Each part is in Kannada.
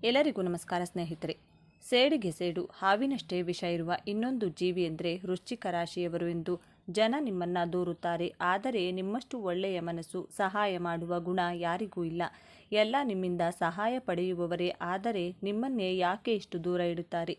ಎಲ್ಲರಿಗೂ ನಮಸ್ಕಾರ ಸ್ನೇಹಿತರೆ. ಸೇಡಿಗೆ ಸೇಡು, ಹಾವಿನಷ್ಟೇ ವಿಷ ಇರುವ ಇನ್ನೊಂದು ಜೀವಿ ಎಂದರೆ ವೃಶ್ಚಿಕ ರಾಶಿಯವರು ಎಂದು ಜನ ನಿಮ್ಮನ್ನು ದೂರುತ್ತಾರೆ. ಆದರೆ ನಿಮ್ಮಷ್ಟು ಒಳ್ಳೆಯ ಮನಸ್ಸು, ಸಹಾಯ ಮಾಡುವ ಗುಣ ಯಾರಿಗೂ ಇಲ್ಲ. ಎಲ್ಲ ನಿಮ್ಮಿಂದ ಸಹಾಯ ಪಡೆಯುವವರೇ, ಆದರೆ ನಿಮ್ಮನ್ನೇ ಯಾಕೆ ಇಷ್ಟು ದೂರ ಇಡುತ್ತಾರೆ?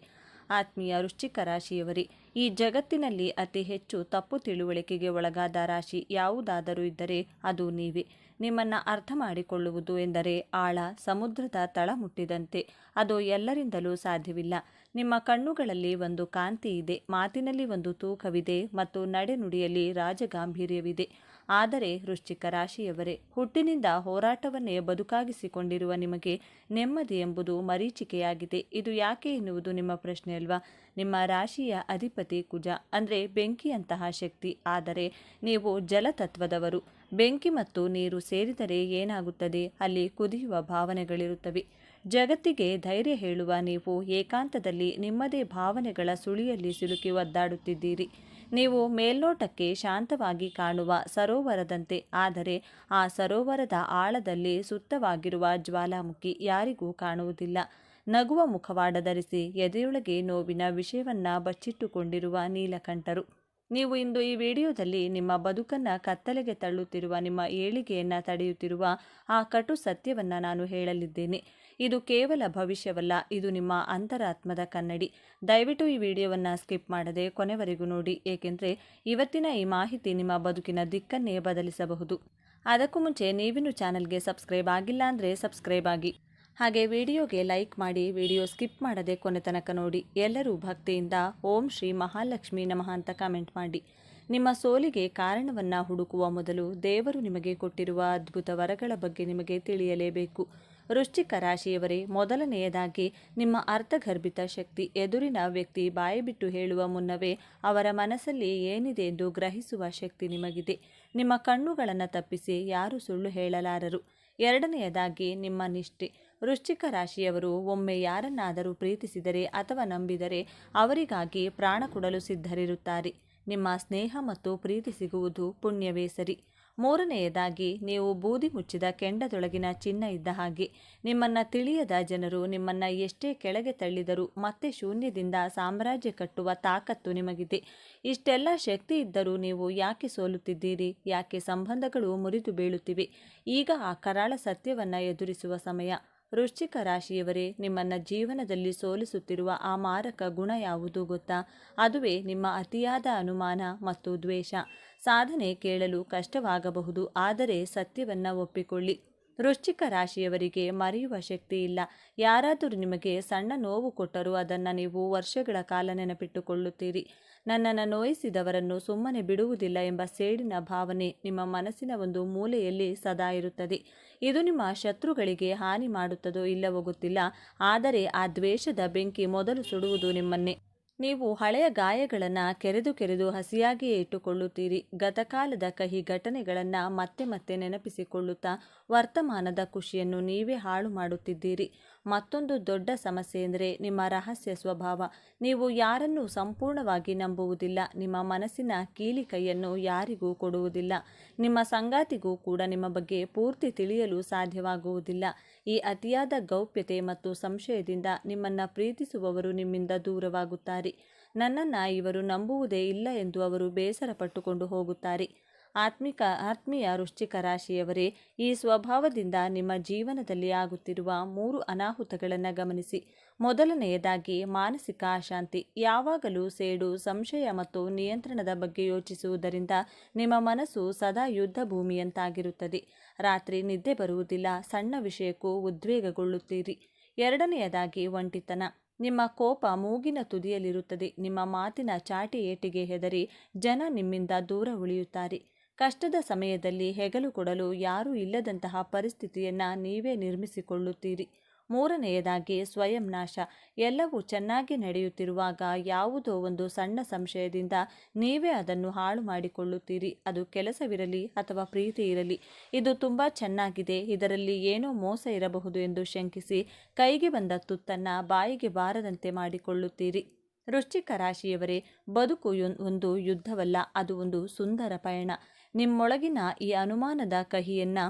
ಆತ್ಮೀಯ ವೃಶ್ಚಿಕ ರಾಶಿಯವರೇ, ಈ ಜಗತ್ತಿನಲ್ಲಿ ಅತಿ ಹೆಚ್ಚು ತಪ್ಪು ತಿಳುವಳಿಕೆಗೆ ಒಳಗಾದ ರಾಶಿ ಯಾವುದಾದರೂ ಇದ್ದರೆ ಅದು ನೀವೇ. ನಿಮ್ಮನ್ನು ಅರ್ಥ ಮಾಡಿಕೊಳ್ಳುವುದು ಎಂದರೆ ಆಳ ಸಮುದ್ರದ ತಳ ಮುಟ್ಟಿದಂತೆ. ಅದು ಎಲ್ಲರಿಂದಲೂ ಸಾಧ್ಯವಿಲ್ಲ. ನಿಮ್ಮ ಕಣ್ಣುಗಳಲ್ಲಿ ಒಂದು ಕಾಂತಿ ಇದೆ, ಮಾತಿನಲ್ಲಿ ಒಂದು ತೂಕವಿದೆ ಮತ್ತು ನಡೆನುಡಿಯಲ್ಲಿ ರಾಜಗಾಂಭೀರ್ಯವಿದೆ. ಆದರೆ ವೃಶ್ಚಿಕ ರಾಶಿಯವರೇ, ಹುಟ್ಟಿನಿಂದ ಹೋರಾಟವನ್ನೇ ಬದುಕಾಗಿಸಿಕೊಂಡಿರುವ ನಿಮಗೆ ನೆಮ್ಮದಿ ಎಂಬುದು ಮರೀಚಿಕೆಯಾಗಿದೆ. ಇದು ಯಾಕೆ ಎನ್ನುವುದು ನಿಮ್ಮ ಪ್ರಶ್ನೆ ಅಲ್ವಾ? ನಿಮ್ಮ ರಾಶಿಯ ಅಧಿಪತಿ ಕುಜ ಅಂದರೆ ಬೆಂಕಿಯಂತಹ ಶಕ್ತಿ. ಆದರೆ ನೀವು ಜಲತತ್ವದವರು. ಬೆಂಕಿ ಮತ್ತು ನೀರು ಸೇರಿದರೆ ಏನಾಗುತ್ತದೆ? ಅಲ್ಲಿ ಕುದಿಯುವ ಭಾವನೆಗಳಿರುತ್ತವೆ. ಜಗತ್ತಿಗೆ ಧೈರ್ಯ ಹೇಳುವ ನೀವು ಏಕಾಂತದಲ್ಲಿ ನಿಮ್ಮದೇ ಭಾವನೆಗಳ ಸುಳಿಯಲ್ಲಿ ಸಿಲುಕಿ ಒದ್ದಾಡುತ್ತಿದ್ದೀರಿ. ನೀವು ಮೇಲ್ನೋಟಕ್ಕೆ ಶಾಂತವಾಗಿ ಕಾಣುವ ಸರೋವರದಂತೆ, ಆದರೆ ಆ ಸರೋವರದ ಆಳದಲ್ಲಿ ಸುತ್ತವಾಗಿರುವ ಜ್ವಾಲಾಮುಖಿ ಯಾರಿಗೂ ಕಾಣುವುದಿಲ್ಲ. ನಗುವ ಮುಖವಾಡ ಧರಿಸಿ ಎದೆಯೊಳಗೆ ನೋವಿನ ವಿಷಯವನ್ನ ಬಚ್ಚಿಟ್ಟುಕೊಂಡಿರುವ ನೀಲಕಂಠರು. ನೀವು ಇಂದು ಈ ವಿಡಿಯೋದಲ್ಲಿ ನಿಮ್ಮ ಬದುಕನ್ನು ಕತ್ತಲೆಗೆ ತಳ್ಳುತ್ತಿರುವ, ನಿಮ್ಮ ಏಳಿಗೆಯನ್ನು ತಡೆಯುತ್ತಿರುವ ಆ ಕಟು ಸತ್ಯವನ್ನು ನಾನು ಹೇಳಲಿದ್ದೇನೆ. ಇದು ಕೇವಲ ಭವಿಷ್ಯವಲ್ಲ, ಇದು ನಿಮ್ಮ ಅಂತರಾತ್ಮದ ಕನ್ನಡಿ. ದಯವಿಟ್ಟು ಈ ವಿಡಿಯೋವನ್ನು ಸ್ಕಿಪ್ ಮಾಡದೆ ಕೊನೆವರೆಗೂ ನೋಡಿ, ಏಕೆಂದರೆ ಇವತ್ತಿನ ಈ ಮಾಹಿತಿ ನಿಮ್ಮ ಬದುಕಿನ ದಿಕ್ಕನ್ನೇ ಬದಲಿಸಬಹುದು. ಅದಕ್ಕೂ ಮುಂಚೆ ನೀವಿನ್ನು ಚಾನಲ್ಗೆ ಸಬ್ಸ್ಕ್ರೈಬ್ ಆಗಿಲ್ಲ ಅಂದರೆ ಸಬ್ಸ್ಕ್ರೈಬ್ ಆಗಿ, ಹಾಗೆ ವಿಡಿಯೋಗೆ ಲೈಕ್ ಮಾಡಿ, ವಿಡಿಯೋ ಸ್ಕಿಪ್ ಮಾಡದೆ ಕೊನೆ ತನಕ ನೋಡಿ. ಎಲ್ಲರೂ ಭಕ್ತಿಯಿಂದ ಓಂ ಶ್ರೀ ಮಹಾಲಕ್ಷ್ಮಿ ನಮಃ ಅಂತ ಕಮೆಂಟ್ ಮಾಡಿ. ನಿಮ್ಮ ಸೋಲಿಗೆ ಕಾರಣವನ್ನು ಹುಡುಕುವ ಮೊದಲು ದೇವರು ನಿಮಗೆ ಕೊಟ್ಟಿರುವ ಅದ್ಭುತ ವರಗಳ ಬಗ್ಗೆ ನಿಮಗೆ ತಿಳಿಯಲೇಬೇಕು. ವೃಶ್ಚಿಕ ರಾಶಿಯವರೇ, ಮೊದಲನೆಯದಾಗಿ ನಿಮ್ಮ ಅರ್ಥಗರ್ಭಿತ ಶಕ್ತಿ. ಎದುರಿನ ವ್ಯಕ್ತಿ ಬಾಯಿ ಬಿಟ್ಟು ಹೇಳುವ ಮುನ್ನವೇ ಅವರ ಮನಸ್ಸಲ್ಲಿ ಏನಿದೆ ಎಂದು ಗ್ರಹಿಸುವ ಶಕ್ತಿ ನಿಮಗಿದೆ. ನಿಮ್ಮ ಕಣ್ಣುಗಳನ್ನು ತಪ್ಪಿಸಿ ಯಾರೂ ಸುಳ್ಳು ಹೇಳಲಾರರು. ಎರಡನೆಯದಾಗಿ ನಿಮ್ಮ ನಿಷ್ಠೆ. ವೃಶ್ಚಿಕ ರಾಶಿಯವರು ಒಮ್ಮೆ ಯಾರನ್ನಾದರೂ ಪ್ರೀತಿಸಿದರೆ ಅಥವಾ ನಂಬಿದರೆ ಅವರಿಗಾಗಿ ಪ್ರಾಣ ಕೊಡಲು ಸಿದ್ಧರಿರುತ್ತಾರೆ. ನಿಮ್ಮ ಸ್ನೇಹ ಮತ್ತು ಪ್ರೀತಿ ಸಿಗುವುದು ಪುಣ್ಯವೇ ಸರಿ. ಮೂರನೆಯದಾಗಿ ನೀವು ಬೂದಿ ಮುಚ್ಚಿದ ಕೆಂಡದೊಳಗಿನ ಚಿನ್ನ ಇದ್ದ ಹಾಗೆ. ನಿಮ್ಮನ್ನು ತಿಳಿಯದ ಜನರು ನಿಮ್ಮನ್ನು ಎಷ್ಟೇ ಕೆಳಗೆ ತಳ್ಳಿದರೂ ಮತ್ತೆ ಶೂನ್ಯದಿಂದ ಸಾಮ್ರಾಜ್ಯ ಕಟ್ಟುವ ತಾಕತ್ತು ನಿಮಗಿದೆ. ಇಷ್ಟೆಲ್ಲ ಶಕ್ತಿ ಇದ್ದರೂ ನೀವು ಯಾಕೆ ಸೋಲುತ್ತಿದ್ದೀರಿ? ಯಾಕೆ ಸಂಬಂಧಗಳು ಮುರಿದು ಬೀಳುತ್ತಿವೆ? ಈಗ ಆ ಕರಾಳ ಸತ್ಯವನ್ನು ಎದುರಿಸುವ ಸಮಯ. ವೃಶ್ಚಿಕ ರಾಶಿಯವರೇ, ನಿಮ್ಮನ್ನು ಜೀವನದಲ್ಲಿ ಸೋಲಿಸುತ್ತಿರುವ ಆ ಮಾರಕ ಗುಣ ಯಾವುದು ಗೊತ್ತಾ? ಅದುವೇ ನಿಮ್ಮ ಅತಿಯಾದ ಅನುಮಾನ ಮತ್ತು ದ್ವೇಷ. ಸಾಧನೆ ಕೇಳಲು ಕಷ್ಟವಾಗಬಹುದು, ಆದರೆ ಸತ್ಯವನ್ನು ಒಪ್ಪಿಕೊಳ್ಳಿ. ವೃಶ್ಚಿಕ ರಾಶಿಯವರಿಗೆ ಮರೆಯುವ ಶಕ್ತಿ ಇಲ್ಲ. ಯಾರಾದರೂ ನಿಮಗೆ ಸಣ್ಣ ನೋವು ಕೊಟ್ಟರೂ ಅದನ್ನು ನೀವು ವರ್ಷಗಳ ಕಾಲ ನೆನಪಿಟ್ಟುಕೊಳ್ಳುತ್ತೀರಿ. ನನ್ನನ್ನು ನೋಯಿಸಿದವರನ್ನು ಸುಮ್ಮನೆ ಬಿಡುವುದಿಲ್ಲ ಎಂಬ ಸೇಡಿನ ಭಾವನೆ ನಿಮ್ಮ ಮನಸ್ಸಿನ ಒಂದು ಮೂಲೆಯಲ್ಲಿ ಸದಾ ಇರುತ್ತದೆ. ಇದು ನಿಮ್ಮ ಶತ್ರುಗಳಿಗೆ ಹಾನಿ ಮಾಡುತ್ತದೋ ಇಲ್ಲವೋ ಗೊತ್ತಿಲ್ಲ, ಆದರೆ ಆ ದ್ವೇಷದ ಬೆಂಕಿ ಮೊದಲು ಸುಡುವುದು ನಿಮ್ಮನ್ನೇ. ನೀವು ಹಳೆಯ ಗಾಯಗಳನ್ನು ಕೆರೆದು ಹಸಿಯಾಗಿಯೇ ಇಟ್ಟುಕೊಳ್ಳುತ್ತೀರಿ. ಗತಕಾಲದ ಕಹಿ ಘಟನೆಗಳನ್ನು ಮತ್ತೆ ಮತ್ತೆ ನೆನಪಿಸಿಕೊಳ್ಳುತ್ತಾ ವರ್ತಮಾನದ ಖುಷಿಯನ್ನು ನೀವೇ ಹಾಳು ಮಾಡುತ್ತಿದ್ದೀರಿ. ಮತ್ತೊಂದು ದೊಡ್ಡ ಸಮಸ್ಯೆ ಎಂದರೆ ನಿಮ್ಮ ರಹಸ್ಯ ಸ್ವಭಾವ. ನೀವು ಯಾರನ್ನೂ ಸಂಪೂರ್ಣವಾಗಿ ನಂಬುವುದಿಲ್ಲ. ನಿಮ್ಮ ಮನಸ್ಸಿನ ಕೀಲಿ ಕೈಯನ್ನು ಯಾರಿಗೂ ಕೊಡುವುದಿಲ್ಲ. ನಿಮ್ಮ ಸಂಗಾತಿಗೂ ಕೂಡ ನಿಮ್ಮ ಬಗ್ಗೆ ಪೂರ್ತಿ ತಿಳಿಯಲು ಸಾಧ್ಯವಾಗುವುದಿಲ್ಲ. ಈ ಅತಿಯಾದ ಗೌಪ್ಯತೆ ಮತ್ತು ಸಂಶಯದಿಂದ ನಿಮ್ಮನ್ನು ಪ್ರೀತಿಸುವವರು ನಿಮ್ಮಿಂದ ದೂರವಾಗುತ್ತಾರೆ. ನನ್ನನ್ನು ಇವರು ನಂಬುವುದೇ ಇಲ್ಲ ಎಂದು ಅವರು ಬೇಸರ ಪಟ್ಟುಕೊಂಡು ಹೋಗುತ್ತಾರೆ. ಆತ್ಮೀಯ ವೃಶ್ಚಿಕ ರಾಶಿಯವರೇ, ಈ ಸ್ವಭಾವದಿಂದ ನಿಮ್ಮ ಜೀವನದಲ್ಲಿ ಆಗುತ್ತಿರುವ 3 ಅನಾಹುತಗಳನ್ನು ಗಮನಿಸಿ. ಮೊದಲನೆಯದಾಗಿ ಮಾನಸಿಕ ಅಶಾಂತಿ. ಯಾವಾಗಲೂ ಸೇಡು, ಸಂಶಯ ಮತ್ತು ನಿಯಂತ್ರಣದ ಬಗ್ಗೆ ಯೋಚಿಸುವುದರಿಂದ ನಿಮ್ಮ ಮನಸ್ಸು ಸದಾ ಯುದ್ಧ ಭೂಮಿಯಂತಾಗಿರುತ್ತದೆ. ರಾತ್ರಿ ನಿದ್ದೆ ಬರುವುದಿಲ್ಲ, ಸಣ್ಣ ವಿಷಯಕ್ಕೂ ಉದ್ವೇಗಗೊಳ್ಳುತ್ತೀರಿ. ಎರಡನೆಯದಾಗಿ ಒಂಟಿತನ. ನಿಮ್ಮ ಕೋಪ ಮೂಗಿನ ತುದಿಯಲ್ಲಿರುತ್ತದೆ. ನಿಮ್ಮ ಮಾತಿನ ಚಾಟಿ ಏಟಿಗೆ ಹೆದರಿ ಜನ ನಿಮ್ಮಿಂದ ದೂರ ಉಳಿಯುತ್ತಾರೆ. ಕಷ್ಟದ ಸಮಯದಲ್ಲಿ ಹೆಗಲು ಕೊಡಲು ಯಾರೂ ಇಲ್ಲದಂತಹ ಪರಿಸ್ಥಿತಿಯನ್ನು ನೀವೇ ನಿರ್ಮಿಸಿಕೊಳ್ಳುತ್ತೀರಿ. ಮೂರನೆಯದಾಗಿ ಸ್ವಯಂ ನಾಶ. ಎಲ್ಲವೂ ಚೆನ್ನಾಗಿ ನಡೆಯುತ್ತಿರುವಾಗ ಯಾವುದೋ ಒಂದು ಸಣ್ಣ ಸಂಶಯದಿಂದ ನೀವೇ ಅದನ್ನು ಹಾಳು ಮಾಡಿಕೊಳ್ಳುತ್ತೀರಿ. ಅದು ಕೆಲಸವಿರಲಿ ಅಥವಾ ಪ್ರೀತಿ ಇರಲಿ. ಇದು ತುಂಬ ಚೆನ್ನಾಗಿದೆ, ಇದರಲ್ಲಿ ಏನೋ ಮೋಸ ಇರಬಹುದು ಎಂದು ಶಂಕಿಸಿ ಕೈಗೆ ಬಂದ ತುತ್ತನ್ನು ಬಾಯಿಗೆ ಬಾರದಂತೆ ಮಾಡಿಕೊಳ್ಳುತ್ತೀರಿ. ವೃಶ್ಚಿಕ ರಾಶಿಯವರೇ, ಬದುಕು ಒಂದು ಯುದ್ಧವಲ್ಲ, ಅದು ಒಂದು ಸುಂದರ ಪಯಣ. ನಿಮ್ಮೊಳಗಿನ ಈ ಅನುಮಾನದ ಕಹಿಯನ್ನು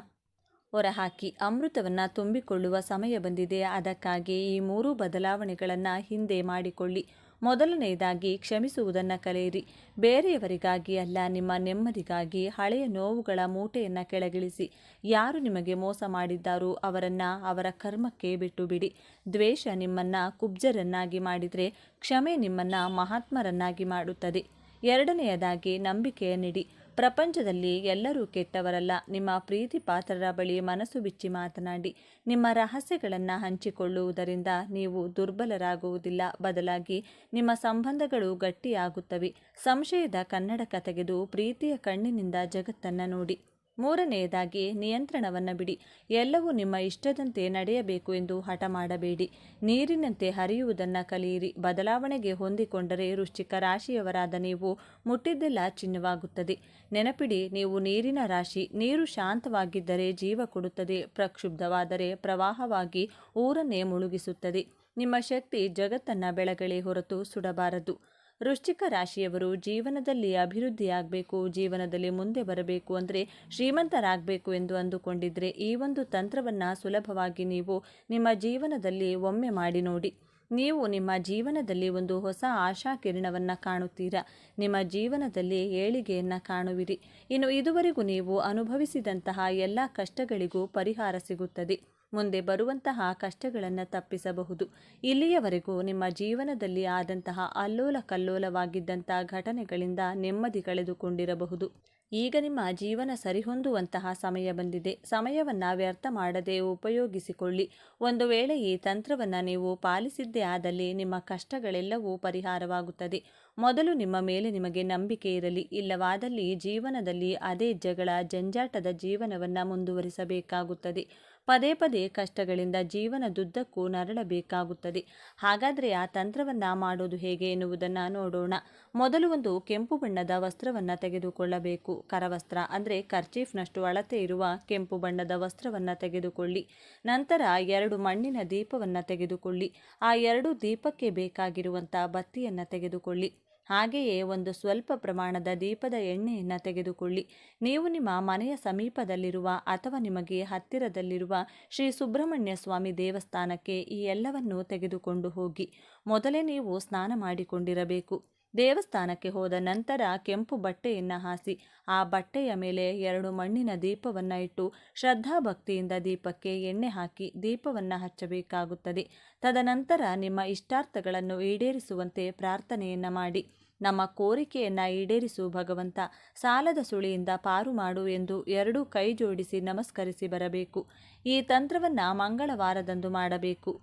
ಹೊರಹಾಕಿ ಅಮೃತವನ್ನು ತುಂಬಿಕೊಳ್ಳುವ ಸಮಯ ಬಂದಿದೆ. ಅದಕ್ಕಾಗಿ ಈ 3 ಬದಲಾವಣೆಗಳನ್ನು ಹಿಂದೆ ಮಾಡಿಕೊಳ್ಳಿ. ಮೊದಲನೆಯದಾಗಿ ಕ್ಷಮಿಸುವುದನ್ನು ಕಲಿಯಿರಿ. ಬೇರೆಯವರಿಗಾಗಿ ಅಲ್ಲ, ನಿಮ್ಮ ನೆಮ್ಮದಿಗಾಗಿ. ಹಳೆಯ ನೋವುಗಳ ಮೂಟೆಯನ್ನು ಕೆಳಗಿಳಿಸಿ. ಯಾರು ನಿಮಗೆ ಮೋಸ ಮಾಡಿದ್ದಾರೋ ಅವರನ್ನು ಅವರ ಕರ್ಮಕ್ಕೆ ಬಿಟ್ಟು ಬಿಡಿ. ದ್ವೇಷ ನಿಮ್ಮನ್ನು ಕುಬ್ಜರನ್ನಾಗಿ ಮಾಡಿದರೆ ಕ್ಷಮೆ ನಿಮ್ಮನ್ನು ಮಹಾತ್ಮರನ್ನಾಗಿ ಮಾಡುತ್ತದೆ. ಎರಡನೆಯದಾಗಿ ನಂಬಿಕೆಯನ್ನಿಡಿ. ಪ್ರಪಂಚದಲ್ಲಿ ಎಲ್ಲರೂ ಕೆಟ್ಟವರಲ್ಲ. ನಿಮ್ಮ ಪ್ರೀತಿ ಪಾತ್ರರ ಬಳಿ ಮನಸ್ಸು ಬಿಚ್ಚಿ ಮಾತನಾಡಿ. ನಿಮ್ಮ ರಹಸ್ಯಗಳನ್ನು ಹಂಚಿಕೊಳ್ಳುವುದರಿಂದ ನೀವು ದುರ್ಬಲರಾಗುವುದಿಲ್ಲ, ಬದಲಾಗಿ ನಿಮ್ಮ ಸಂಬಂಧಗಳು ಗಟ್ಟಿಯಾಗುತ್ತವೆ. ಸಂಶಯದ ಕನ್ನಡಕ ತೆಗೆದು ಪ್ರೀತಿಯ ಕಣ್ಣಿನಿಂದ ಜಗತ್ತನ್ನು ನೋಡಿ. ಮೂರನೆಯದಾಗಿ ನಿಯಂತ್ರಣವನ್ನು ಬಿಡಿ. ಎಲ್ಲವೂ ನಿಮ್ಮ ಇಷ್ಟದಂತೆ ನಡೆಯಬೇಕು ಎಂದು ಹಠ ಮಾಡಬೇಡಿ. ನೀರಿನಂತೆ ಹರಿಯುವುದನ್ನು ಕಲಿಯಿರಿ. ಬದಲಾವಣೆಗೆ ಹೊಂದಿಕೊಂಡರೆ ವೃಶ್ಚಿಕ ರಾಶಿಯವರಾದ ನೀವು ಮುಟ್ಟಿದ್ದೆಲ್ಲ ಚಿನ್ನವಾಗುತ್ತದೆ. ನೆನಪಿಡಿ, ನೀವು ನೀರಿನ ರಾಶಿ. ನೀರು ಶಾಂತವಾಗಿದ್ದರೆ ಜೀವ ಕೊಡುತ್ತದೆ, ಪ್ರಕ್ಷುಬ್ಧವಾದರೆ ಪ್ರವಾಹವಾಗಿ ಊರನ್ನೇ ಮುಳುಗಿಸುತ್ತದೆ. ನಿಮ್ಮ ಶಕ್ತಿ ಜಗತ್ತನ್ನು ಬೆಳಗಲೇ ಹೊರತು ಸುಡಬಾರದು. ವೃಶ್ಚಿಕ ರಾಶಿಯವರು ಜೀವನದಲ್ಲಿ ಅಭಿವೃದ್ಧಿಯಾಗಬೇಕು, ಜೀವನದಲ್ಲಿ ಮುಂದೆ ಬರಬೇಕು ಅಂದರೆ ಶ್ರೀಮಂತರಾಗಬೇಕು ಎಂದು ಅಂದುಕೊಂಡಿದ್ರೆ ಈ ಒಂದು ತಂತ್ರವನ್ನು ಸುಲಭವಾಗಿ ನೀವು ನಿಮ್ಮ ಜೀವನದಲ್ಲಿ ಒಮ್ಮೆ ಮಾಡಿ ನೋಡಿ. ನೀವು ನಿಮ್ಮ ಜೀವನದಲ್ಲಿ ಒಂದು ಹೊಸ ಆಶಾ ಕಿರಣವನ್ನು ಕಾಣುತ್ತೀರಾ. ನಿಮ್ಮ ಜೀವನದಲ್ಲಿ ಏಳಿಗೆಯನ್ನು ಕಾಣುವಿರಿ. ಇನ್ನು ಇದುವರೆಗೂ ನೀವು ಅನುಭವಿಸಿದಂತಹ ಎಲ್ಲ ಕಷ್ಟಗಳಿಗೂ ಪರಿಹಾರ ಸಿಗುತ್ತದೆ. ಮುಂದೆ ಬರುವಂತಹ ಕಷ್ಟಗಳನ್ನು ತಪ್ಪಿಸಬಹುದು. ಇಲ್ಲಿಯವರೆಗೂ ನಿಮ್ಮ ಜೀವನದಲ್ಲಿ ಆದಂತಹ ಅಲ್ಲೋಲ ಕಲ್ಲೋಲವಾಗಿದ್ದಂಥ ಘಟನೆಗಳಿಂದ ನೆಮ್ಮದಿ ಕಳೆದುಕೊಂಡಿರಬಹುದು. ಈಗ ನಿಮ್ಮ ಜೀವನ ಸರಿಹೊಂದುವಂತಹ ಸಮಯ ಬಂದಿದೆ. ಸಮಯವನ್ನು ವ್ಯರ್ಥ ಮಾಡದೆ ಉಪಯೋಗಿಸಿಕೊಳ್ಳಿ. ಒಂದು ವೇಳೆ ಈ ತಂತ್ರವನ್ನು ನೀವು ಪಾಲಿಸಿದ್ದೇ ಆದಲ್ಲಿ ನಿಮ್ಮ ಕಷ್ಟಗಳೆಲ್ಲವೂ ಪರಿಹಾರವಾಗುತ್ತದೆ. ಮೊದಲು ನಿಮ್ಮ ಮೇಲೆ ನಿಮಗೆ ನಂಬಿಕೆ ಇರಲಿ. ಇಲ್ಲವಾದಲ್ಲಿ ಜೀವನದಲ್ಲಿ ಅದೇ ಜಗಳ ಜಂಜಾಟದ ಜೀವನವನ್ನು ಮುಂದುವರಿಸಬೇಕಾಗುತ್ತದೆ. ಪದೇ ಪದೇ ಕಷ್ಟಗಳಿಂದ ಜೀವನದುದ್ದಕ್ಕೂ ನರಳಬೇಕಾಗುತ್ತದೆ. ಹಾಗಾದರೆ ಆ ತಂತ್ರವನ್ನು ಮಾಡೋದು ಹೇಗೆ ಎನ್ನುವುದನ್ನು ನೋಡೋಣ. ಮೊದಲು ಒಂದು ಕೆಂಪು ಬಣ್ಣದ ವಸ್ತ್ರವನ್ನು ತೆಗೆದುಕೊಳ್ಳಬೇಕು. ಕರವಸ್ತ್ರ ಅಂದರೆ ಕರ್ಚೀಫ್ನಷ್ಟು ಅಳತೆ ಇರುವ ಕೆಂಪು ಬಣ್ಣದ ವಸ್ತ್ರವನ್ನು ತೆಗೆದುಕೊಳ್ಳಿ. ನಂತರ 2 ಮಣ್ಣಿನ ದೀಪವನ್ನು ತೆಗೆದುಕೊಳ್ಳಿ. ಆ 2 ದೀಪಕ್ಕೆ ಬೇಕಾಗಿರುವಂಥ ಬತ್ತಿಯನ್ನು ತೆಗೆದುಕೊಳ್ಳಿ. ಹಾಗೆಯೇ ಒಂದು ಸ್ವಲ್ಪ ಪ್ರಮಾಣದ ದೀಪದ ಎಣ್ಣೆಯನ್ನು ತೆಗೆದುಕೊಳ್ಳಿ. ನೀವು ನಿಮ್ಮ ಮನೆಯ ಸಮೀಪದಲ್ಲಿರುವ ಅಥವಾ ನಿಮಗೆ ಹತ್ತಿರದಲ್ಲಿರುವ ಶ್ರೀ ಸುಬ್ರಹ್ಮಣ್ಯ ಸ್ವಾಮಿ ದೇವಸ್ಥಾನಕ್ಕೆ ಈ ಎಲ್ಲವನ್ನೂ ತೆಗೆದುಕೊಂಡು ಹೋಗಿ. ಮೊದಲೇ ನೀವು ಸ್ನಾನ ಮಾಡಿಕೊಂಡಿರಬೇಕು. ದೇವಸ್ಥಾನಕ್ಕೆ ಹೋದ ನಂತರ ಕೆಂಪು ಬಟ್ಟೆಯನ್ನು ಹಾಸಿ ಆ ಬಟ್ಟೆಯ ಮೇಲೆ 2 ಮಣ್ಣಿನ ದೀಪವನ್ನು ಇಟ್ಟು ಶ್ರದ್ಧಾಭಕ್ತಿಯಿಂದ ದೀಪಕ್ಕೆ ಎಣ್ಣೆ ಹಾಕಿ ದೀಪವನ್ನು ಹಚ್ಚಬೇಕಾಗುತ್ತದೆ. ತದನಂತರ ನಿಮ್ಮ ಇಷ್ಟಾರ್ಥಗಳನ್ನು ಈಡೇರಿಸುವಂತೆ ಪ್ರಾರ್ಥನೆಯನ್ನು ಮಾಡಿ. ನಮ್ಮ ಕೋರಿಕೆಯನ್ನು ಈಡೇರಿಸು ಭಗವಂತ, ಸಾಲದ ಸುಳಿಯಿಂದ ಪಾರು ಮಾಡು ಎಂದು 2 ಕೈ ಜೋಡಿಸಿ ನಮಸ್ಕರಿಸಿ ಬರಬೇಕು. ಈ ತಂತ್ರವನ್ನು ಮಂಗಳವಾರದಂದು ಮಾಡಬೇಕು.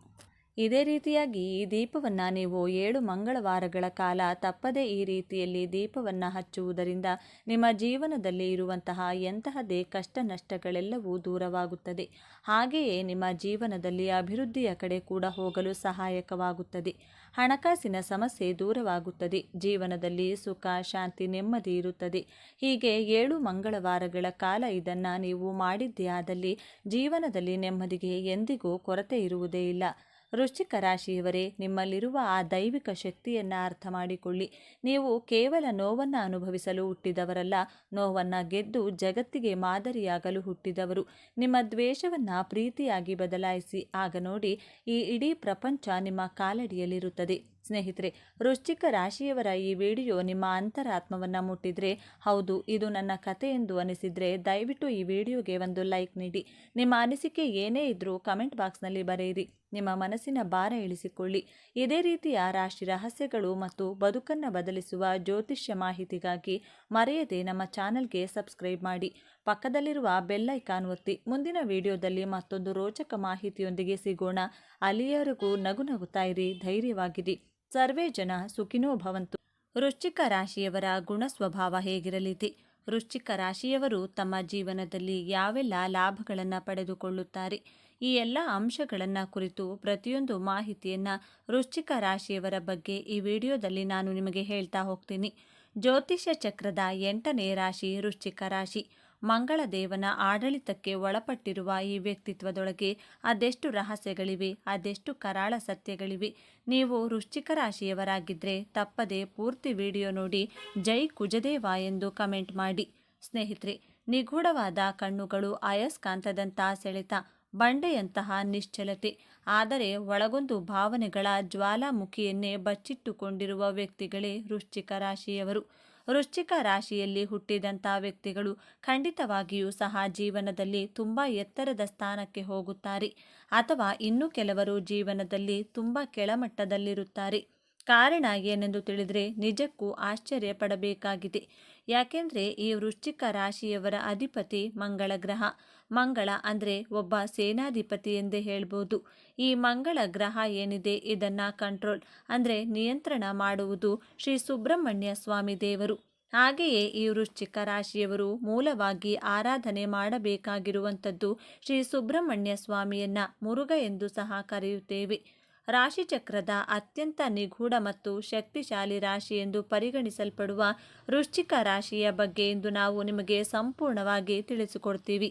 ಇದೇ ರೀತಿಯಾಗಿ ಈ ದೀಪವನ್ನು ನೀವು 7 ಮಂಗಳವಾರಗಳ ಕಾಲ ತಪ್ಪದೇ ಈ ರೀತಿಯಲ್ಲಿ ದೀಪವನ್ನು ಹಚ್ಚುವುದರಿಂದ ನಿಮ್ಮ ಜೀವನದಲ್ಲಿ ಇರುವಂತಹ ಎಂತಹದೇ ಕಷ್ಟ ನಷ್ಟಗಳೆಲ್ಲವೂ ದೂರವಾಗುತ್ತದೆ. ಹಾಗೆಯೇ ನಿಮ್ಮ ಜೀವನದಲ್ಲಿ ಅಭಿವೃದ್ಧಿಯ ಕಡೆ ಕೂಡ ಹೋಗಲು ಸಹಾಯಕವಾಗುತ್ತದೆ. ಹಣಕಾಸಿನ ಸಮಸ್ಯೆ ದೂರವಾಗುತ್ತದೆ. ಜೀವನದಲ್ಲಿ ಸುಖ, ಶಾಂತಿ, ನೆಮ್ಮದಿ ಇರುತ್ತದೆ. ಹೀಗೆ 7 ಮಂಗಳವಾರಗಳ ಕಾಲ ಇದನ್ನು ನೀವು ಮಾಡಿದ್ದೇ ಆದಲ್ಲಿ ಜೀವನದಲ್ಲಿ ನೆಮ್ಮದಿಗೆ ಎಂದಿಗೂ ಕೊರತೆ ಇರುವುದೇ ಇಲ್ಲ. ವೃಶ್ಚಿಕ ರಾಶಿಯವರೇ, ನಿಮ್ಮಲ್ಲಿರುವ ಆ ದೈವಿಕ ಶಕ್ತಿಯನ್ನು ಅರ್ಥ ಮಾಡಿಕೊಳ್ಳಿ. ನೀವು ಕೇವಲ ನೋವನ್ನು ಅನುಭವಿಸಲು ಹುಟ್ಟಿದವರಲ್ಲ, ನೋವನ್ನು ಗೆದ್ದು ಜಗತ್ತಿಗೆ ಮಾದರಿಯಾಗಲು ಹುಟ್ಟಿದವರು. ನಿಮ್ಮ ದ್ವೇಷವನ್ನು ಪ್ರೀತಿಯಾಗಿ ಬದಲಾಯಿಸಿ. ಆಗ ನೋಡಿ, ಈ ಇಡೀ ಪ್ರಪಂಚ ನಿಮ್ಮ ಕಾಲಡಿಯಲ್ಲಿರುತ್ತದೆ. ಸ್ನೇಹಿತರೆ, ವೃಶ್ಚಿಕ ರಾಶಿಯವರ ಈ ವಿಡಿಯೋ ನಿಮ್ಮ ಅಂತರಾತ್ಮವನ್ನು ಮುಟ್ಟಿದ್ರೆ, ಹೌದು ಇದು ನನ್ನ ಕತೆ ಎಂದು ಅನಿಸಿದರೆ ದಯವಿಟ್ಟು ಈ ವಿಡಿಯೋಗೆ ಒಂದು ಲೈಕ್ ನೀಡಿ. ನಿಮ್ಮ ಅನಿಸಿಕೆ ಏನೇ ಇದ್ರೂ ಕಮೆಂಟ್ ಬಾಕ್ಸ್ನಲ್ಲಿ ಬರೆಯಿರಿ. ನಿಮ್ಮ ಮನಸ್ಸಿನ ಭಾರ ಇಳಿಸಿಕೊಳ್ಳಿ. ಇದೇ ರೀತಿಯ ರಾಶಿ ರಹಸ್ಯಗಳು ಮತ್ತು ಬದುಕನ್ನು ಬದಲಿಸುವ ಜ್ಯೋತಿಷ್ಯ ಮಾಹಿತಿಗಾಗಿ ಮರೆಯದೆ ನಮ್ಮ ಚಾನಲ್ಗೆ ಸಬ್ಸ್ಕ್ರೈಬ್ ಮಾಡಿ. ಪಕ್ಕದಲ್ಲಿರುವ ಬೆಲ್ ಐಕಾನ್ ಒತ್ತಿ. ಮುಂದಿನ ವಿಡಿಯೋದಲ್ಲಿ ಮತ್ತೊಂದು ರೋಚಕ ಮಾಹಿತಿಯೊಂದಿಗೆ ಸಿಗೋಣ. ಅಲ್ಲಿಯವರೆಗೂ ನಗು ನಗುತ್ತಾ ಇರಿ, ಧೈರ್ಯವಾಗಿರಿ. ಸರ್ವೇ ಜನ ಸುಖಿನೋ ಭವಂತು. ವೃಶ್ಚಿಕ ರಾಶಿಯವರ ಗುಣ ಸ್ವಭಾವ ಹೇಗಿರಲಿದೆ? ವೃಶ್ಚಿಕ ರಾಶಿಯವರು ತಮ್ಮ ಜೀವನದಲ್ಲಿ ಯಾವೆಲ್ಲ ಲಾಭಗಳನ್ನು ಪಡೆದುಕೊಳ್ಳುತ್ತಾರೆ? ಈ ಎಲ್ಲ ಅಂಶಗಳನ್ನು ಕುರಿತು ಪ್ರತಿಯೊಂದು ಮಾಹಿತಿಯನ್ನು ವೃಶ್ಚಿಕ ರಾಶಿಯವರ ಬಗ್ಗೆ ಈ ವಿಡಿಯೋದಲ್ಲಿ ನಾನು ನಿಮಗೆ ಹೇಳ್ತಾ ಹೋಗ್ತೀನಿ. ಜ್ಯೋತಿಷ್ಯ ಚಕ್ರದ 8ನೇ ರಾಶಿ ವೃಶ್ಚಿಕ ರಾಶಿ. ಮಂಗಳ ದೇವನ ಆಡಳಿತಕ್ಕೆ ಒಳಪಟ್ಟಿರುವ ಈ ವ್ಯಕ್ತಿತ್ವದೊಳಗೆ ಅದೆಷ್ಟು ರಹಸ್ಯಗಳಿವೆ, ಅದೆಷ್ಟು ಕರಾಳ ಸತ್ಯಗಳಿವೆ. ನೀವು ವೃಶ್ಚಿಕ ರಾಶಿಯವರಾಗಿದ್ದರೆ ತಪ್ಪದೆ ಪೂರ್ತಿ ವಿಡಿಯೋ ನೋಡಿ ಜೈ ಕುಜದೇವ ಎಂದು ಕಮೆಂಟ್ ಮಾಡಿ. ಸ್ನೇಹಿತರೆ, ನಿಗೂಢವಾದ ಕಣ್ಣುಗಳು, ಅಯಸ್ಕಾಂತದಂಥ ಸೆಳೆತ, ಬಂಡೆಯಂತಹ ನಿಶ್ಚಲತೆ, ಆದರೆ ಒಳಗೊಂದು ಭಾವನೆಗಳ ಜ್ವಾಲಾಮುಖಿಯನ್ನೇ ಬಚ್ಚಿಟ್ಟುಕೊಂಡಿರುವ ವ್ಯಕ್ತಿಗಳೇ ವೃಶ್ಚಿಕ ರಾಶಿಯವರು. ವೃಶ್ಚಿಕ ರಾಶಿಯಲ್ಲಿ ಹುಟ್ಟಿದಂಥ ವ್ಯಕ್ತಿಗಳು ಖಂಡಿತವಾಗಿಯೂ ಸಹ ಜೀವನದಲ್ಲಿ ತುಂಬ ಎತ್ತರದ ಸ್ಥಾನಕ್ಕೆ ಹೋಗುತ್ತಾರೆ, ಅಥವಾ ಇನ್ನು ಕೆಲವರು ಜೀವನದಲ್ಲಿ ತುಂಬ ಕೆಳಮಟ್ಟದಲ್ಲಿರುತ್ತಾರೆ. ಕಾರಣ ಏನೆಂದು ತಿಳಿದರೆ ನಿಜಕ್ಕೂ ಆಶ್ಚರ್ಯ ಪಡಬೇಕಾಗಿದೆ. ಯಾಕೆಂದರೆ ಈ ವೃಶ್ಚಿಕ ರಾಶಿಯವರ ಅಧಿಪತಿ ಮಂಗಳ ಗ್ರಹ. ಮಂಗಳ ಅಂದರೆ ಒಬ್ಬ ಸೇನಾಧಿಪತಿ ಎಂದೇ ಹೇಳ್ಬೋದು. ಈ ಮಂಗಳ ಗ್ರಹ ಏನಿದೆ ಇದನ್ನು ಕಂಟ್ರೋಲ್ ಅಂದರೆ ನಿಯಂತ್ರಣ ಮಾಡುವುದು ಶ್ರೀ ಸುಬ್ರಹ್ಮಣ್ಯ ಸ್ವಾಮಿ ದೇವರು. ಹಾಗೆಯೇ ಈ ವೃಶ್ಚಿಕ ರಾಶಿಯವರು ಮೂಲವಾಗಿ ಆರಾಧನೆ ಮಾಡಬೇಕಾಗಿರುವಂಥದ್ದು ಶ್ರೀ ಸುಬ್ರಹ್ಮಣ್ಯ ಸ್ವಾಮಿಯನ್ನ ಮುರುಘ ಎಂದು ಸಹ ಕರೆಯುತ್ತೇವೆ. ರಾಶಿಚಕ್ರದ ಅತ್ಯಂತ ನಿಗೂಢ ಮತ್ತು ಶಕ್ತಿಶಾಲಿ ರಾಶಿ ಎಂದು ಪರಿಗಣಿಸಲ್ಪಡುವ ವೃಶ್ಚಿಕ ರಾಶಿಯ ಬಗ್ಗೆ ಇಂದು ನಾವು ನಿಮಗೆ ಸಂಪೂರ್ಣವಾಗಿ ತಿಳಿಸಿಕೊಡ್ತೀವಿ.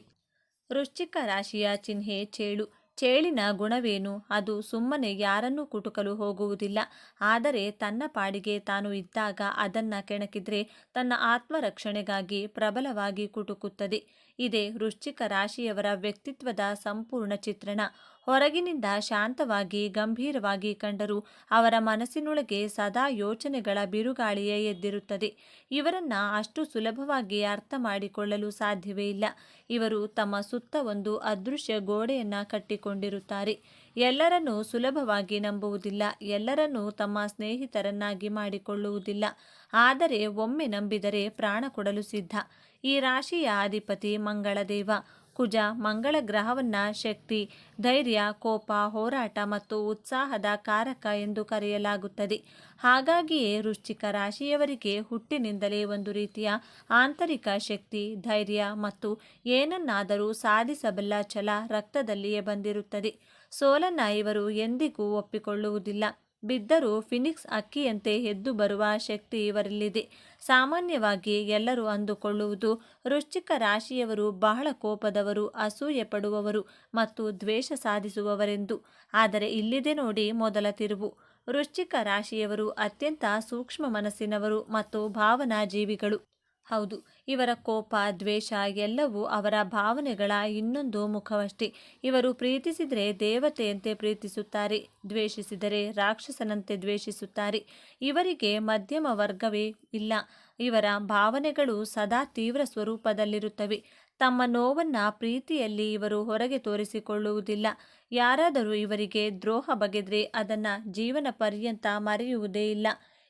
ವೃಶ್ಚಿಕ ರಾಶಿಯ ಚಿಹ್ನೆ ಚೇಳು. ಚೇಳಿನ ಗುಣವೇನು? ಅದು ಸುಮ್ಮನೆ ಯಾರನ್ನೂ ಕುಟುಕಲು ಹೋಗುವುದಿಲ್ಲ. ಆದರೆ ತನ್ನ ಪಾಡಿಗೆ ತಾನು ಇದ್ದಾಗ ಅದನ್ನು ಕೆಣಕಿದ್ರೆ ತನ್ನ ಆತ್ಮರಕ್ಷಣೆಗಾಗಿ ಪ್ರಬಲವಾಗಿ ಕುಟುಕುತ್ತದೆ. ಇದೇ ವೃಶ್ಚಿಕ ರಾಶಿಯವರ ವ್ಯಕ್ತಿತ್ವದ ಸಂಪೂರ್ಣ ಚಿತ್ರಣ. ಹೊರಗಿನಿಂದ ಶಾಂತವಾಗಿ ಗಂಭೀರವಾಗಿ ಕಂಡರೂ ಅವರ ಮನಸ್ಸಿನೊಳಗೆ ಸದಾ ಯೋಚನೆಗಳ ಬಿರುಗಾಳಿಯೇ ಎದ್ದಿರುತ್ತದೆ. ಇವರನ್ನ ಅಷ್ಟು ಸುಲಭವಾಗಿ ಅರ್ಥ ಮಾಡಿಕೊಳ್ಳಲು ಸಾಧ್ಯವೇ ಇಲ್ಲ. ಇವರು ತಮ್ಮ ಸುತ್ತ ಒಂದು ಅದೃಶ್ಯ ಗೋಡೆಯನ್ನ ಕಟ್ಟಿಕೊಂಡಿರುತ್ತಾರೆ. ಎಲ್ಲರನ್ನೂ ಸುಲಭವಾಗಿ ನಂಬುವುದಿಲ್ಲ, ಎಲ್ಲರನ್ನೂ ತಮ್ಮ ಸ್ನೇಹಿತರನ್ನಾಗಿ ಮಾಡಿಕೊಳ್ಳುವುದಿಲ್ಲ. ಆದರೆ ಒಮ್ಮೆ ನಂಬಿದರೆ ಪ್ರಾಣ ಕೊಡಲು ಸಿದ್ಧ. ಈ ರಾಶಿಯ ಅಧಿಪತಿ ಮಂಗಳದೇವ. ಕುಜ ಮಂಗಳ ಗ್ರಹವನ್ನ ಶಕ್ತಿ, ಧೈರ್ಯ, ಕೋಪ, ಹೋರಾಟ ಮತ್ತು ಉತ್ಸಾಹದ ಕಾರಕ ಎಂದು ಕರೆಯಲಾಗುತ್ತದೆ. ಹಾಗಾಗಿಯೇ ವೃಶ್ಚಿಕ ರಾಶಿಯವರಿಗೆ ಹುಟ್ಟಿನಿಂದಲೇ ಒಂದು ರೀತಿಯ ಆಂತರಿಕ ಶಕ್ತಿ, ಧೈರ್ಯ ಮತ್ತು ಏನನ್ನಾದರೂ ಸಾಧಿಸಬಲ್ಲ ಛಲ ರಕ್ತದಲ್ಲಿಯೇ ಬಂದಿರುತ್ತದೆ. ಸೋಲನ್ನ ಇವರು ಎಂದಿಗೂ ಒಪ್ಪಿಕೊಳ್ಳುವುದಿಲ್ಲ. ಬಿದ್ದರೂ ಫಿನಿಕ್ಸ್ ಅಕ್ಕಿಯಂತೆ ಎದ್ದು ಬರುವ ಶಕ್ತಿ ಇವರಲ್ಲಿದೆ. ಸಾಮಾನ್ಯವಾಗಿ ಎಲ್ಲರೂ ಅಂದುಕೊಳ್ಳುವುದು ವೃಶ್ಚಿಕ ರಾಶಿಯವರು ಬಹಳ ಕೋಪದವರು, ಅಸೂಯೆ ಪಡುವವರು ಮತ್ತು ದ್ವೇಷ ಸಾಧಿಸುವವರೆಂದು. ಆದರೆ ಇಲ್ಲಿದೆ ನೋಡಿ ಮೊದಲ ತಿರುವು. ವೃಶ್ಚಿಕ ರಾಶಿಯವರು ಅತ್ಯಂತ ಸೂಕ್ಷ್ಮ ಮನಸ್ಸಿನವರು ಮತ್ತು ಭಾವನಾ ಜೀವಿಗಳು. ಹೌದು, ಇವರ ಕೋಪ, ದ್ವೇಷ ಎಲ್ಲವೂ ಅವರ ಭಾವನೆಗಳ ಇನ್ನೊಂದು ಮುಖವಷ್ಟೇ. ಇವರು ಪ್ರೀತಿಸಿದರೆ ದೇವತೆಯಂತೆ ಪ್ರೀತಿಸುತ್ತಾರೆ, ದ್ವೇಷಿಸಿದರೆ ರಾಕ್ಷಸನಂತೆ ದ್ವೇಷಿಸುತ್ತಾರೆ. ಇವರಿಗೆ ಮಧ್ಯಮ ವರ್ಗವೇ ಇಲ್ಲ. ಇವರ ಭಾವನೆಗಳು ಸದಾ ತೀವ್ರ ಸ್ವರೂಪದಲ್ಲಿರುತ್ತವೆ. ತಮ್ಮ ನೋವನ್ನ ಪ್ರೀತಿಯಲ್ಲಿ ಇವರು ಹೊರಗೆ ತೋರಿಸಿಕೊಳ್ಳುವುದಿಲ್ಲ. ಯಾರಾದರೂ ಇವರಿಗೆ ದ್ರೋಹ ಬಗೆದ್ರೆ ಅದನ್ನ ಜೀವನ ಪರ್ಯಂತ ಮರೆಯುವುದೇ ಇಲ್ಲ.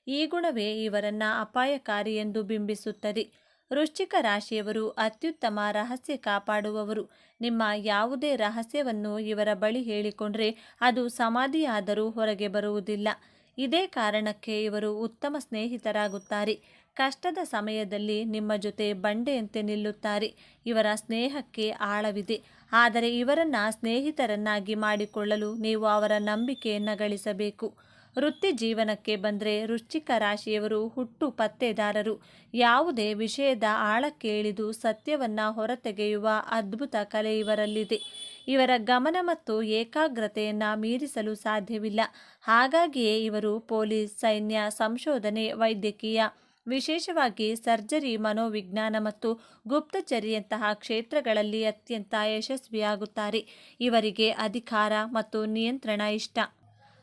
ಈ ಗುಣವೇ ಇವರನ್ನ ಅಪಾಯಕಾರಿ ಎಂದು ಬಿಂಬಿಸುತ್ತದೆ. ವೃಶ್ಚಿಕ ರಾಶಿಯವರು ಅತ್ಯುತ್ತಮ ರಹಸ್ಯ ಕಾಪಾಡುವವರು. ನಿಮ್ಮ ಯಾವುದೇ ರಹಸ್ಯವನ್ನು ಇವರ ಬಳಿ ಹೇಳಿಕೊಂಡ್ರೆ ಅದು ಸಮಾಧಿಯಾದರೂ ಹೊರಗೆ ಬರುವುದಿಲ್ಲ. ಇದೇ ಕಾರಣಕ್ಕೆ ಇವರು ಉತ್ತಮ ಸ್ನೇಹಿತರಾಗುತ್ತಾರೆ. ಕಷ್ಟದ ಸಮಯದಲ್ಲಿ ನಿಮ್ಮ ಜೊತೆ ಬಂಡೆಯಂತೆ ನಿಲ್ಲುತ್ತಾರೆ. ಇವರ ಸ್ನೇಹಕ್ಕೆ ಆಳವಿದೆ. ಆದರೆ ಇವರನ್ನ ಸ್ನೇಹಿತರನ್ನಾಗಿ ಮಾಡಿಕೊಳ್ಳಲು ನೀವು ಅವರ ನಂಬಿಕೆಯನ್ನು ಗಳಿಸಬೇಕು. ವೃತ್ತಿ ಜೀವನಕ್ಕೆ ಬಂದರೆ ವೃಶ್ಚಿಕ ರಾಶಿಯವರು ಹುಟ್ಟು ಪತ್ತೆದಾರರು. ಯಾವುದೇ ವಿಷಯದ ಆಳಕ್ಕೆ ಇಳಿದು ಸತ್ಯವನ್ನ ಹೊರತೆಗೆಯುವ ಅದ್ಭುತ ಕಲೆ ಇವರಲ್ಲಿದೆ. ಇವರ ಗಮನ ಮತ್ತು ಏಕಾಗ್ರತೆಯನ್ನು ಮೀರಿಸಲು ಸಾಧ್ಯವಿಲ್ಲ. ಹಾಗಾಗಿಯೇ ಇವರು ಪೊಲೀಸ್, ಸೈನ್ಯ, ಸಂಶೋಧನೆ, ವೈದ್ಯಕೀಯ, ವಿಶೇಷವಾಗಿ ಸರ್ಜರಿ, ಮನೋವಿಜ್ಞಾನ ಮತ್ತು ಗುಪ್ತಚರ್ಯಂತಹ ಕ್ಷೇತ್ರಗಳಲ್ಲಿ ಅತ್ಯಂತ ಯಶಸ್ವಿಯಾಗುತ್ತಾರೆ. ಇವರಿಗೆ ಅಧಿಕಾರ ಮತ್ತು ನಿಯಂತ್ರಣ ಇಷ್ಟ.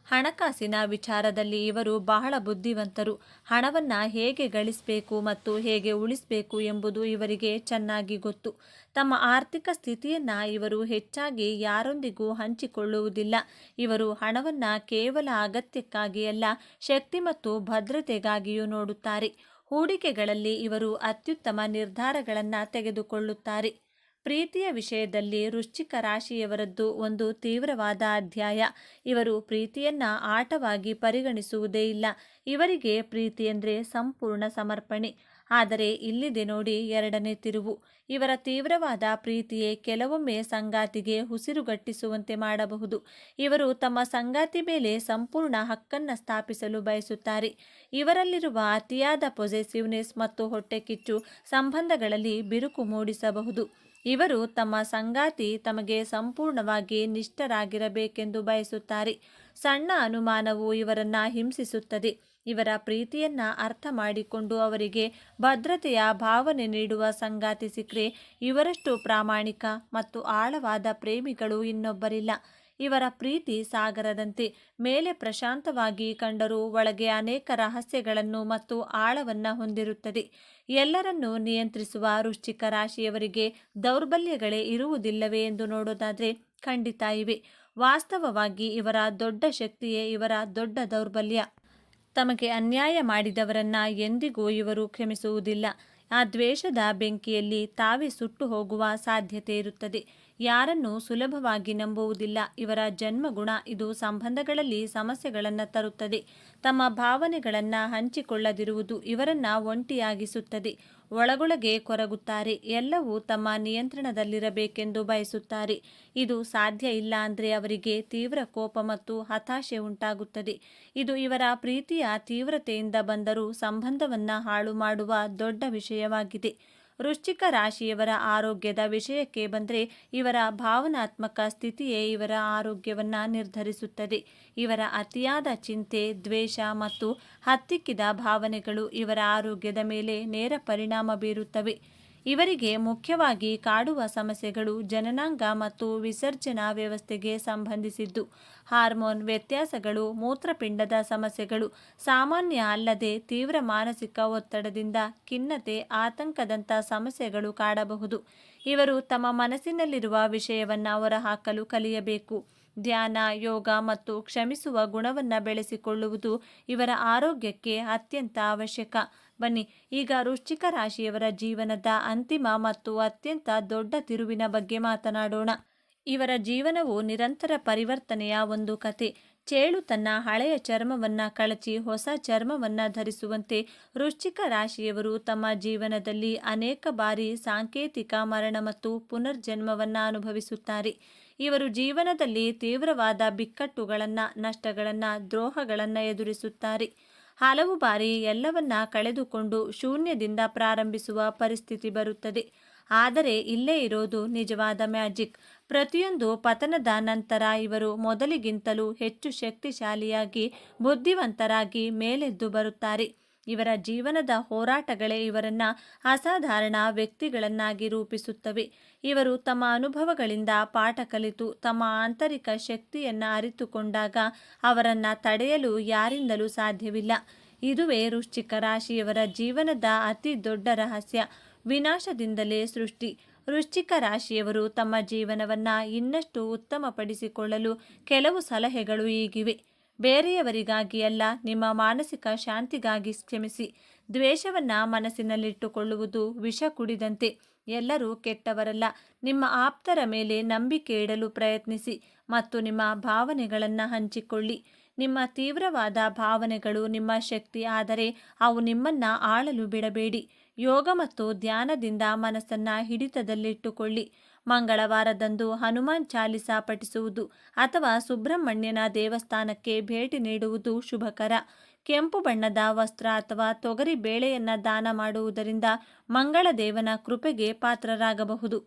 ಹಣಕಾಸಿನ ವಿಚಾರದಲ್ಲಿ ಇವರು ಬಹಳ ಬುದ್ಧಿವಂತರು. ಹಣವನ್ನು ಹೇಗೆ ಗಳಿಸಬೇಕು ಮತ್ತು ಹೇಗೆ ಉಳಿಸಬೇಕು ಎಂಬುದು ಇವರಿಗೆ ಚೆನ್ನಾಗಿ ಗೊತ್ತು. ತಮ್ಮ ಆರ್ಥಿಕ ಸ್ಥಿತಿಯನ್ನು ಇವರು ಹೆಚ್ಚಾಗಿ ಯಾರೊಂದಿಗೂ ಹಂಚಿಕೊಳ್ಳುವುದಿಲ್ಲ. ಇವರು ಹಣವನ್ನು ಕೇವಲ ಅಗತ್ಯಕ್ಕಾಗಿ ಅಲ್ಲ, ಶಕ್ತಿ ಮತ್ತು ಭದ್ರತೆಗಾಗಿಯೂ ನೋಡುತ್ತಾರೆ. ಹೂಡಿಕೆಗಳಲ್ಲಿ ಇವರು ಅತ್ಯುತ್ತಮ ನಿರ್ಧಾರಗಳನ್ನು ತೆಗೆದುಕೊಳ್ಳುತ್ತಾರೆ. ಪ್ರೀತಿಯ ವಿಷಯದಲ್ಲಿ ವೃಶ್ಚಿಕ ರಾಶಿಯವರದ್ದು ಒಂದು ತೀವ್ರವಾದ ಅಧ್ಯಾಯ. ಇವರು ಪ್ರೀತಿಯನ್ನ ಆಟವಾಗಿ ಪರಿಗಣಿಸುವುದೇ ಇಲ್ಲ. ಇವರಿಗೆ ಪ್ರೀತಿ ಎಂದರೆ ಸಂಪೂರ್ಣ ಸಮರ್ಪಣೆ. ಆದರೆ ಇಲ್ಲಿದೆ ನೋಡಿ ಎರಡನೇ ತಿರುವು. ಇವರ ತೀವ್ರವಾದ ಪ್ರೀತಿಯೇ ಕೆಲವೊಮ್ಮೆ ಸಂಗಾತಿಗೆ ಉಸಿರುಗಟ್ಟಿಸುವಂತೆ ಮಾಡಬಹುದು. ಇವರು ತಮ್ಮ ಸಂಗಾತಿ ಮೇಲೆ ಸಂಪೂರ್ಣ ಹಕ್ಕನ್ನು ಸ್ಥಾಪಿಸಲು ಬಯಸುತ್ತಾರೆ. ಇವರಲ್ಲಿರುವ ಅತಿಯಾದ ಪೊಸೆಸಿವ್ನೆಸ್ ಮತ್ತು ಹೊಟ್ಟೆಕಿಚ್ಚು ಸಂಬಂಧಗಳಲ್ಲಿ ಬಿರುಕು ಮೂಡಿಸಬಹುದು. ಇವರು ತಮ್ಮ ಸಂಗಾತಿ ತಮಗೆ ಸಂಪೂರ್ಣವಾಗಿ ನಿಷ್ಠರಾಗಿರಬೇಕೆಂದು ಬಯಸುತ್ತಾರೆ. ಸಣ್ಣ ಅನುಮಾನವು ಇವರನ್ನ ಹಿಂಸಿಸುತ್ತದೆ. ಇವರ ಪ್ರೀತಿಯನ್ನ ಅರ್ಥ ಮಾಡಿಕೊಂಡು ಅವರಿಗೆ ಭದ್ರತೆಯ ಭಾವನೆ ನೀಡುವ ಸಂಗಾತಿ ಸಿಕ್ಕರೆ ಇವರಷ್ಟು ಪ್ರಾಮಾಣಿಕ ಮತ್ತು ಆಳವಾದ ಪ್ರೇಮಿಗಳು ಇನ್ನೊಬ್ಬರಿಲ್ಲ. ಇವರ ಪ್ರೀತಿ ಸಾಗರದಂತೆ, ಮೇಲೆ ಪ್ರಶಾಂತವಾಗಿ ಕಂಡರೂ ಒಳಗೆ ಅನೇಕ ರಹಸ್ಯಗಳನ್ನು ಮತ್ತು ಆಳವನ್ನ ಹೊಂದಿರುತ್ತದೆ. ಎಲ್ಲರನ್ನೂ ನಿಯಂತ್ರಿಸುವ ವೃಶ್ಚಿಕ ರಾಶಿಯವರಿಗೆ ದೌರ್ಬಲ್ಯಗಳೇ ಇರುವುದಿಲ್ಲವೇ ಎಂದು ನೋಡೋದಾದ್ರೆ ಖಂಡಿತ ಇವೆ. ವಾಸ್ತವವಾಗಿ ಇವರ ದೊಡ್ಡ ಶಕ್ತಿಯೇ ಇವರ ದೊಡ್ಡ ದೌರ್ಬಲ್ಯ. ತಮಗೆ ಅನ್ಯಾಯ ಮಾಡಿದವರನ್ನ ಎಂದಿಗೂ ಇವರು ಕ್ಷಮಿಸುವುದಿಲ್ಲ. ಆ ದ್ವೇಷದ ಬೆಂಕಿಯಲ್ಲಿ ತಾವೇ ಸುಟ್ಟು ಹೋಗುವ ಸಾಧ್ಯತೆ ಇರುತ್ತದೆ. ಯಾರನ್ನೂ ಸುಲಭವಾಗಿ ನಂಬುವುದಿಲ್ಲ. ಇವರ ಜನ್ಮಗುಣ ಇದು ಸಂಬಂಧಗಳಲ್ಲಿ ಸಮಸ್ಯೆಗಳನ್ನು ತರುತ್ತದೆ. ತಮ್ಮ ಭಾವನೆಗಳನ್ನು ಹಂಚಿಕೊಳ್ಳದಿರುವುದು ಇವರನ್ನ ಒಂಟಿಯಾಗಿಸುತ್ತದೆ. ಒಳಗೊಳಗೆ ಕೊರಗುತ್ತಾರೆ. ಎಲ್ಲವೂ ತಮ್ಮ ನಿಯಂತ್ರಣದಲ್ಲಿರಬೇಕೆಂದು ಬಯಸುತ್ತಾರೆ. ಇದು ಸಾಧ್ಯ ಇಲ್ಲ ಅಂದರೆ ಅವರಿಗೆ ತೀವ್ರ ಕೋಪ ಮತ್ತು ಹತಾಶೆ ಉಂಟಾಗುತ್ತದೆ. ಇದು ಇವರ ಪ್ರೀತಿಯ ತೀವ್ರತೆಯಿಂದ ಬಂದರೂ ಸಂಬಂಧವನ್ನ ಹಾಳು ಮಾಡುವ ದೊಡ್ಡ ವಿಷಯವಾಗಿದೆ. ವೃಶ್ಚಿಕ ರಾಶಿಯವರ ಆರೋಗ್ಯದ ವಿಷಯಕ್ಕೆ ಬಂದರೆ ಇವರ ಭಾವನಾತ್ಮಕ ಸ್ಥಿತಿಯೇ ಇವರ ಆರೋಗ್ಯವನ್ನು ನಿರ್ಧರಿಸುತ್ತದೆ. ಇವರ ಅತಿಯಾದ ಚಿಂತೆ, ದ್ವೇಷ ಮತ್ತು ಹತ್ತಿಕ್ಕಿದ ಭಾವನೆಗಳು ಇವರ ಆರೋಗ್ಯದ ಮೇಲೆ ನೇರ ಪರಿಣಾಮ ಬೀರುತ್ತವೆ. ಇವರಿಗೆ ಮುಖ್ಯವಾಗಿ ಕಾಡುವ ಸಮಸ್ಯೆಗಳು ಜನನಾಂಗ ಮತ್ತು ವಿಸರ್ಜನಾ ವ್ಯವಸ್ಥೆಗೆ ಸಂಬಂಧಿಸಿದ್ದು. ಹಾರ್ಮೋನ್ ವ್ಯತ್ಯಾಸಗಳು, ಮೂತ್ರಪಿಂಡದ ಸಮಸ್ಯೆಗಳು, ಸಾಮಾನ್ಯ ಅಲ್ಲದೆ ತೀವ್ರ ಮಾನಸಿಕ ಒತ್ತಡದಿಂದ ಖಿನ್ನತೆ, ಆತಂಕದಂಥ ಸಮಸ್ಯೆಗಳು ಕಾಡಬಹುದು. ಇವರು ತಮ್ಮ ಮನಸ್ಸಿನಲ್ಲಿರುವ ವಿಷಯವನ್ನು ಹೊರಹಾಕಲು ಕಲಿಯಬೇಕು. ಧ್ಯಾನ, ಯೋಗ ಮತ್ತು ಕ್ಷಮಿಸುವ ಗುಣವನ್ನು ಬೆಳೆಸಿಕೊಳ್ಳುವುದು ಇವರ ಆರೋಗ್ಯಕ್ಕೆ ಅತ್ಯಂತ ಅವಶ್ಯಕ. ಬನ್ನಿ ಈಗ ವೃಶ್ಚಿಕ ರಾಶಿಯವರ ಜೀವನದ ಅಂತಿಮ ಮತ್ತು ಅತ್ಯಂತ ದೊಡ್ಡ ತಿರುವಿನ ಬಗ್ಗೆ ಮಾತನಾಡೋಣ. ಇವರ ಜೀವನವು ನಿರಂತರ ಪರಿವರ್ತನೆಯ ಒಂದು ಕತೆ. ಚೇಳು ತನ್ನ ಹಳೆಯ ಚರ್ಮವನ್ನು ಕಳಚಿ ಹೊಸ ಚರ್ಮವನ್ನು ಧರಿಸುವಂತೆ ವೃಶ್ಚಿಕ ರಾಶಿಯವರು ತಮ್ಮ ಜೀವನದಲ್ಲಿ ಅನೇಕ ಬಾರಿ ಸಾಂಕೇತಿಕ ಮರಣ ಮತ್ತು ಪುನರ್ಜನ್ಮವನ್ನು ಅನುಭವಿಸುತ್ತಾರೆ. ಇವರು ಜೀವನದಲ್ಲಿ ತೀವ್ರವಾದ ಬಿಕ್ಕಟ್ಟುಗಳನ್ನು, ನಷ್ಟಗಳನ್ನು, ದ್ರೋಹಗಳನ್ನು ಎದುರಿಸುತ್ತಾರೆ. ಹಲವು ಬಾರಿ ಎಲ್ಲವನ್ನ ಕಳೆದುಕೊಂಡು ಶೂನ್ಯದಿಂದ ಪ್ರಾರಂಭಿಸುವ ಪರಿಸ್ಥಿತಿ ಬರುತ್ತದೆ. ಆದರೆ ಇಲ್ಲೇ ಇರೋದು ನಿಜವಾದ ಮ್ಯಾಜಿಕ್. ಪ್ರತಿಯೊಂದು ಪತನದ ನಂತರ ಇವರು ಮೊದಲಿಗಿಂತಲೂ ಹೆಚ್ಚು ಶಕ್ತಿಶಾಲಿಯಾಗಿ, ಬುದ್ಧಿವಂತರಾಗಿ ಮೇಲೆದ್ದು ಬರುತ್ತಾರೆ. ಇವರ ಜೀವನದ ಹೋರಾಟಗಳೇ ಇವರನ್ನ ಅಸಾಧಾರಣ ವ್ಯಕ್ತಿಗಳನ್ನಾಗಿ ರೂಪಿಸುತ್ತವೆ. ಇವರು ತಮ್ಮ ಅನುಭವಗಳಿಂದ ಪಾಠ ಕಲಿತು ತಮ್ಮ ಆಂತರಿಕ ಶಕ್ತಿಯನ್ನು ಅರಿತುಕೊಂಡಾಗ ಅವರನ್ನು ತಡೆಯಲು ಯಾರಿಂದಲೂ ಸಾಧ್ಯವಿಲ್ಲ. ಇದುವೇ ವೃಶ್ಚಿಕ ರಾಶಿಯವರ ಜೀವನದ ಅತಿ ದೊಡ್ಡ ರಹಸ್ಯ. ವಿನಾಶದಿಂದಲೇ ಸೃಷ್ಟಿ. ವೃಶ್ಚಿಕ ರಾಶಿಯವರು ತಮ್ಮ ಜೀವನವನ್ನು ಇನ್ನಷ್ಟು ಉತ್ತಮಪಡಿಸಿಕೊಳ್ಳಲು ಕೆಲವು ಸಲಹೆಗಳು ಹೀಗಿವೆ. ಬೇರೆಯವರಿಗಾಗಿ ಅಲ್ಲ, ನಿಮ್ಮ ಮಾನಸಿಕ ಶಾಂತಿಗಾಗಿ ಕ್ಷಮಿಸಿ. ದ್ವೇಷವನ್ನು ಮನಸ್ಸಿನಲ್ಲಿಟ್ಟುಕೊಳ್ಳುವುದು ವಿಷ ಕುಡಿದಂತೆ. ಎಲ್ಲರೂ ಕೆಟ್ಟವರಲ್ಲ. ನಿಮ್ಮ ಆಪ್ತರ ಮೇಲೆ ನಂಬಿಕೆ ಇಡಲು ಪ್ರಯತ್ನಿಸಿ ಮತ್ತು ನಿಮ್ಮ ಭಾವನೆಗಳನ್ನು ಹಂಚಿಕೊಳ್ಳಿ. ನಿಮ್ಮ ತೀವ್ರವಾದ ಭಾವನೆಗಳು ನಿಮ್ಮ ಶಕ್ತಿ, ಆದರೆ ಅವು ನಿಮ್ಮನ್ನು ಆಳಲು ಬಿಡಬೇಡಿ. ಯೋಗ ಮತ್ತು ಧ್ಯಾನದಿಂದ ಮನಸ್ಸನ್ನು ಹಿಡಿತದಲ್ಲಿಟ್ಟುಕೊಳ್ಳಿ. ಮಂಗಳವಾರದಂದು ಹನುಮಾನ್ ಚಾಲಿಸಾ ಪಠಿಸುವುದು ಅಥವಾ ಸುಬ್ರಹ್ಮಣ್ಯನ ದೇವಸ್ಥಾನಕ್ಕೆ ಭೇಟಿ ನೀಡುವುದು ಶುಭಕರ. ಕೆಂಪು ಬಣ್ಣದ ವಸ್ತ್ರ ಅಥವಾ ತೊಗರಿ ಬೇಳೆಯನ್ನು ದಾನ ಮಾಡುವುದರಿಂದ ಮಂಗಳದೇವನ ಕೃಪೆಗೆ ಪಾತ್ರರಾಗಬಹುದು.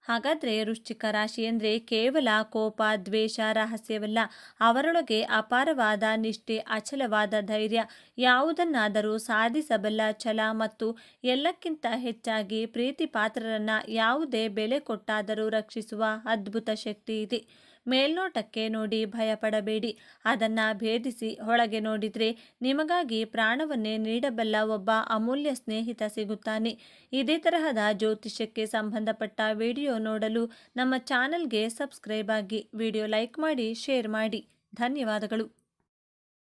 ಹಾಗಾದರೆ ವೃಶ್ಚಿಕ ರಾಶಿ ಅಂದರೆ ಕೇವಲ ಕೋಪ, ದ್ವೇಷ, ರಹಸ್ಯವಲ್ಲ. ಅವರೊಳಗೆ ಅಪಾರವಾದ ನಿಷ್ಠೆ, ಅಚಲವಾದ ಧೈರ್ಯ, ಯಾವುದನ್ನಾದರೂ ಸಾಧಿಸಬಲ್ಲ ಛಲ ಮತ್ತು ಎಲ್ಲಕ್ಕಿಂತ ಹೆಚ್ಚಾಗಿ ಪ್ರೀತಿ ಪಾತ್ರರನ್ನು ಯಾವುದೇ ಬೆಲೆ ಕೊಟ್ಟಾದರೂ ರಕ್ಷಿಸುವ ಅದ್ಭುತ ಶಕ್ತಿ ಇದೆ. ಮೇಲ್ನೋಟಕ್ಕೆ ನೋಡಿ ಭಯಪಡಬೇಡಿ. ಅದನ್ನು ಭೇದಿಸಿ ಒಳಗೆ ನೋಡಿದರೆ ನಿಮಗಾಗಿ ಪ್ರಾಣವನ್ನೇ ನೀಡಬಲ್ಲ ಒಬ್ಬ ಅಮೂಲ್ಯ ಸ್ನೇಹಿತ ಸಿಗುತ್ತಾನೆ. ಇದೇ ತರಹದ ಜ್ಯೋತಿಷ್ಯಕ್ಕೆ ಸಂಬಂಧಪಟ್ಟ ವಿಡಿಯೋ ನೋಡಲು ನಮ್ಮ ಚಾನಲ್ಗೆ ಸಬ್ಸ್ಕ್ರೈಬ್ ಆಗಿ, ವಿಡಿಯೋ ಲೈಕ್ ಮಾಡಿ, ಶೇರ್ ಮಾಡಿ. ಧನ್ಯವಾದಗಳು.